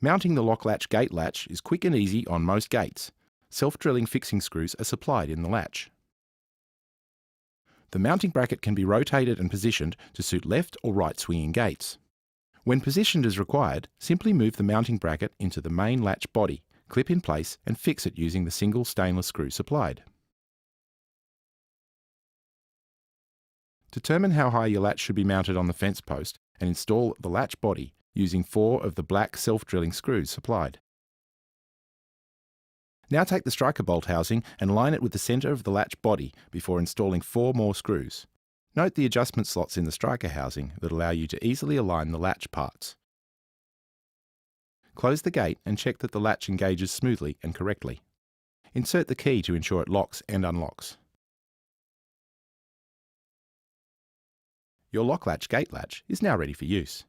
Mounting the LokkLatch gate latch is quick and easy on most gates. Self-drilling fixing screws are supplied in the latch. The mounting bracket can be rotated and positioned to suit left or right swinging gates. When positioned as required, simply move the mounting bracket into the main latch body, clip in place and fix it using the single stainless screw supplied. Determine how high your latch should be mounted on the fence post and install the latch body using 4 of the black self-drilling screws supplied. Now take the striker bolt housing and line it with the centre of the latch body before installing 4 more screws. Note the adjustment slots in the striker housing that allow you to easily align the latch parts. Close the gate and check that the latch engages smoothly and correctly. Insert the key to ensure it locks and unlocks. Your LokkLatch gate latch is now ready for use.